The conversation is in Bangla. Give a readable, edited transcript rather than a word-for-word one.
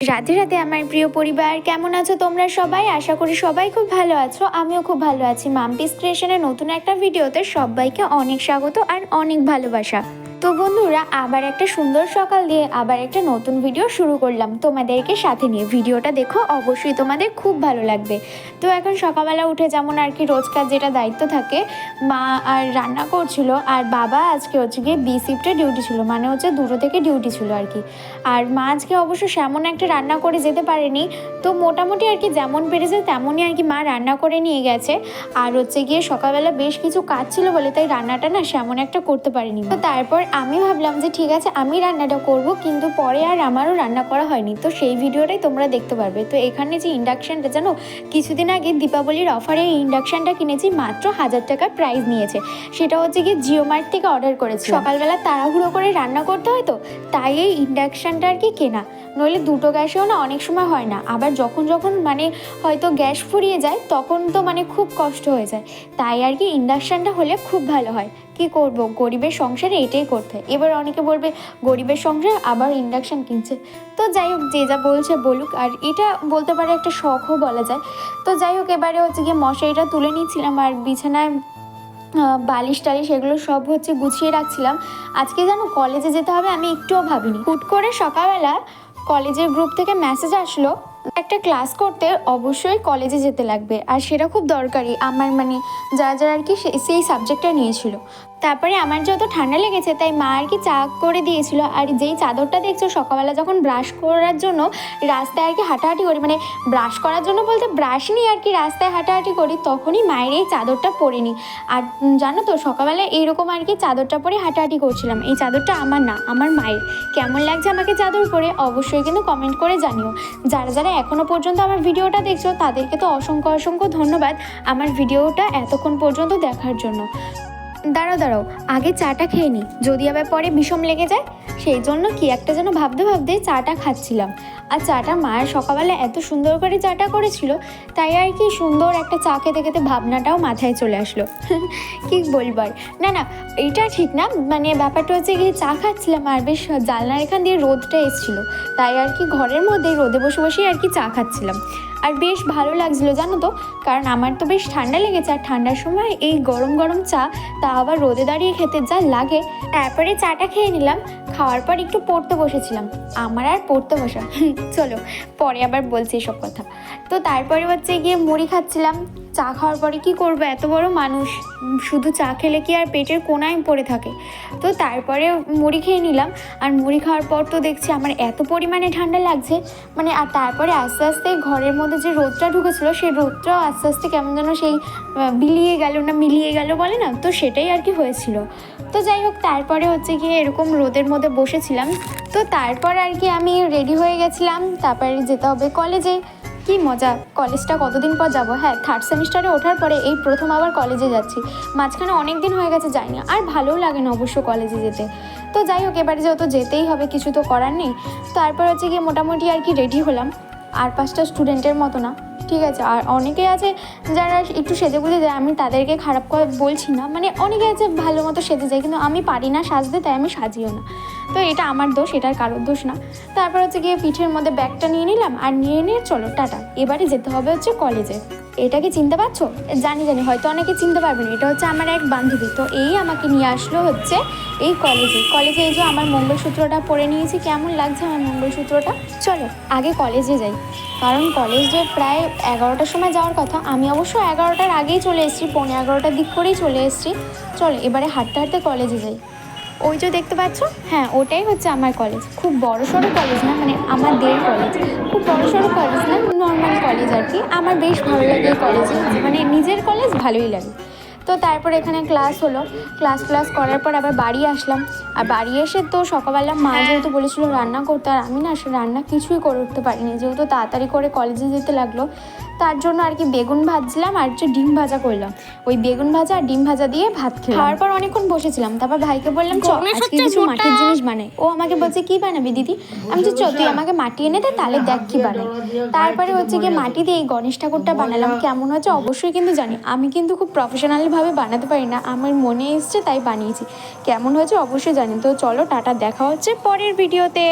রাধে রাধে আমার প্রিয় পরিবার, কেমন আছো তোমরা সবাই? আশা করি সবাই খুব ভালো আছো। আমিও খুব ভালো আছি। মাম্পিস ক্রিয়েশনের নতুন একটা ভিডিওতে সবাইকে অনেক স্বাগত আর অনেক ভালোবাসা। তো বন্ধুরা, আবার একটা সুন্দর সকাল দিয়ে আবার একটা নতুন ভিডিও শুরু করলাম তোমাদেরকে সাথে নিয়ে। ভিডিওটা দেখো, অবশ্যই তোমাদের খুব ভালো লাগবে। তো এখন সকালবেলা উঠে যেমন আর কি রোজকার যেটা দায়িত্ব থাকে, মা আর রান্না করছিল, আর বাবা আজকে হচ্ছে গিয়ে বি শিফটে ডিউটি ছিল, মানে হচ্ছে 2টো থেকে ডিউটি ছিল আর কি। আর মা আজকে অবশ্য সেমন একটা রান্না করে যেতে পারেনি, তো মোটামুটি আর কি যেমন পেরেছে তেমনই আর কি মা রান্না করে নিয়ে গেছে। আর হচ্ছে গিয়ে সকালবেলা বেশ কিছু কাজ ছিল বলে তাই রান্নাটা না সেমন একটা করতে পারিনি। তো তারপর আমি ভাবলাম যে ঠিক আছে আমি রান্নাটা করব, কিন্তু পরে আর আমারও রান্না করা হয়নি। তো সেই ভিডিওটাই তোমরা দেখতে পারবে। তো এখানে যে ইন্ডাকশানটা, জানো কিছুদিন আগে দীপাবলির অফারে এই ইন্ডাকশানটা কিনেছি, মাত্র 1000 টাকার প্রাইস নিয়েছে। সেটা হচ্ছে গিয়ে জিও মার্ট থেকে অর্ডার করেছি। সকালবেলা তাড়াহুড়ো করে রান্না করতে হয়, তো তাই এই ইন্ডাকশানটা আর কি কেনা। নইলে দুটো গ্যাসেও না অনেক সময় হয় না, আবার যখন যখন মানে হয়তো গ্যাস ফুরিয়ে যায় তখন তো মানে খুব কষ্ট হয়ে যায়। তাই আর কি ইন্ডাকশানটা হলে খুব ভালো হয়। কি করব, গরিবের সংসারে এটাই করতে হয়। এবার অনেকে বলবে গরিবের সংসারে আবার ইন্ডাকশান কিনছে। তো যাই হোক, যে যা বলছে বলুক, আর এটা বলতে পারে একটা শখও বলা যায়। তো যাই হোক, এবারে হচ্ছে গিয়ে মশারিটা তুলে নিচ্ছিলাম আর বিছানায় বালিশ টালিশ এগুলো সব হচ্ছে গুছিয়ে রাখছিলাম। আজকে জানো কলেজে যেতে হবে, আমি একটুও ভাবিনি। হুট করে সকালবেলা কলেজের গ্রুপ থেকে মেসেজ আসলো, একটা ক্লাস করতে অবশ্যই কলেজে যেতে লাগবে, আর সেটা খুব দরকারি আমার, মানে যারা যারা আর কি সেই সাবজেক্টটা নিয়েছিল। তারপরে আমার যত ঠান্ডা লেগেছে তাই মা আর কি চা করে দিয়েছিল। আর যেই চাদরটা দেখছো, সকালবেলা যখন ব্রাশ করার জন্য রাস্তায় আর কি হাঁটাহাঁটি করি, মানে ব্রাশ করার জন্য বলতে ব্রাশ নিয়ে আর কি রাস্তায় হাঁটাহাঁটি করি, তখনই মায়ের এই চাদরটা পরে নিই। আর জানো তো সকালবেলা এইরকম আর কি চাদরটা পরে হাঁটাহাঁটি করছিলাম। এই চাদরটা আমার না, আমার মায়ের। কেমন লাগছে আমাকে চাদর পরে অবশ্যই কিন্তু কমেন্ট করে জানিও। যারা যারা এখনও পর্যন্ত আমার ভিডিওটা দেখছো তাদেরকে তো অসংখ্য অসংখ্য ধন্যবাদ আমার ভিডিওটা এতক্ষণ পর্যন্ত দেখার জন্য। দাঁড়াও আগে চাটা খেয়ে নিই, যদি আবার পরে বিষম লেগে যায়। সেই জন্য কি একটা যেন ভাবতে ভাবতে চাটা খাচ্ছিলাম। আর চাটা মায়ের সকালবেলা এত সুন্দর করে চাটা করেছিল, তাই আর কি সুন্দর একটা চা খেতে খেতে ভাবনাটাও মাথায় চলে আসলো। কি বলবার, না এইটা ঠিক না, মানে ব্যাপারটা হচ্ছে গিয়ে চা খাচ্ছিলাম আর বেশ জানলার এখান দিয়ে রোদটা এসেছিলো, তাই আর কি ঘরের মধ্যে রোদে বসে বসেই আর কি চা খাচ্ছিলাম। আর বেশ ভালো লাগছিলো জানো তো, কারণ আমার তো বেশ ঠান্ডা লেগেছে, আর ঠান্ডার সময় এই গরম গরম চা, তা আবার রোদে দাঁড়িয়ে খেতে যা লাগে। তারপরে চাটা খেয়ে নিলাম, খাওয়ার পর একটু পড়তে বসেছিলাম। আমার আর পড়তে বসা, চলো পরে আবার বলছি সব কথা। তো তারপরে হচ্ছে গিয়ে মুড়ি খাচ্ছিলাম। চা খাওয়ার পরে কি করবো, এত বড় মানুষ, শুধু চা খেলে কি আর পেটের কোনায় পড়ে থাকে। তো তারপরে মুড়ি খেয়ে নিলাম। আর মুড়ি খাওয়ার পর তো দেখছি আমার এত পরিমাণে ঠান্ডা লাগছে, মানে আর তারপরে আস্তে আস্তে ঘরের মধ্যে যে রোদটা ঢুকেছিল সেই রোদটাও আস্তে আস্তে কেমন যেন সেই মিলিয়ে গেল বলে না, তো সেটাই আর কি হয়েছিল। তো যাই হোক, তারপরে হচ্ছে গিয়ে এরকম রোদের মধ্যে বসেছিলাম। তো তারপর আর কি আমি রেডি হয়ে গেছিলাম, তারপরে যেতে হবে কলেজে। কি মজা, কলেজটা কতদিন পর যাব। হ্যাঁ, 3rd সেমিস্টারে ওঠার পরে এই প্রথম আবার কলেজে যাচ্ছি। মাঝখানে অনেক দিন হয়ে গেছে যাইনি, আর ভালোও লাগে না অবশ্য কলেজে যেতে। তো যাই হোক, এবারে যেহেতু যেতেই হবে, কিছু তো করার নেই। তারপর হচ্ছে গিয়ে মোটামুটি আর কি রেডি হলাম, আর 5টা স্টুডেন্টের মতো না, ঠিক আছে। আর অনেকে আছে যারা একটু সেজে গুজে যায়, আমি তাদেরকে খারাপ করে বলছি না, মানে অনেকে আছে ভালো মতো সেজে যায়, কিন্তু আমি পারি না সাজতে, তাই আমি সাজিও না। তো এটা আমার দোষ, এটার কারোর দোষ না। তারপর হচ্ছে গিয়ে পিঠের মধ্যে ব্যাগটা নিয়ে নিলাম, আর নিয়ে চলো টাটা, এবারে যেতে হবে হচ্ছে কলেজে। এটাকে চিনতে পারছো? জানি হয়তো অনেকে চিনতে পারবেন, এটা হচ্ছে আমার এক বান্ধবী। তো এই আমাকে নিয়ে আসলো হচ্ছে এই কলেজে এই যে আমার মঙ্গলসূত্রটা পরে নিয়েছি। কেমন লাগছে আমার মঙ্গলসূত্রটা? চলো আগে কলেজে যাই, কারণ কলেজে প্রায় 11টার সময় যাওয়ার কথা। আমি অবশ্য 11টার আগেই চলে এসেছি, 11:15টার দিক করেই চলে এসেছি। চলো এবারে হাঁটতে হাঁটতে কলেজে যাই। ওই যে দেখতে পাচ্ছ, হ্যাঁ ওটাই হচ্ছে আমার কলেজ। খুব বড়সড় কলেজ না, মানে আমাদের কলেজ খুব বড়সড় কলেজ না, নর্মাল কলেজ আর কি। আমার বেশ ভালো লাগে এই কলেজে, মানে নিজের কলেজ ভালোই লাগে। তো তারপর এখানে ক্লাস হলো, ক্লাস করার পর আবার বাড়ি আসলাম। আর বাড়ি এসে তো সকালবেলা মা যেহেতু বলেছিল রান্না করতে, আর আমি না রান্না কিছুই করে উঠতে পারিনি, যেহেতু তাড়াতাড়ি করে কলেজে যেতে লাগলো। তার জন্য আর কি বেগুন ভাজছিলাম আর হচ্ছে ডিম ভাজা করলাম। ওই বেগুন ভাজা আর ডিম ভাজা দিয়ে ভাত খেলাম। খাওয়ার পর অনেকক্ষণ বসেছিলাম, তারপর ভাইকে বললাম চ আজকে কিছু মাটির জিনিস বানাই। ও আমাকে বলছে কি বানাবি দিদি? আমি তো চ তুই আমাকে মাটি এনে দে, তাহলে দেখ কি বানাই। তারপরে হচ্ছে গিয়ে মাটি দিয়ে এই গণেশ ঠাকুরটা বানালাম। কেমন হচ্ছে অবশ্যই কিন্তু জানি, আমি কিন্তু খুব প্রফেশনালভাবে বানাতে পারি না, আমার মনে এসছে তাই বানিয়েছি। কেমন হয়েছে অবশ্যই জানি। তো চলো টাটা, দেখা হচ্ছে পরের ভিডিওতে।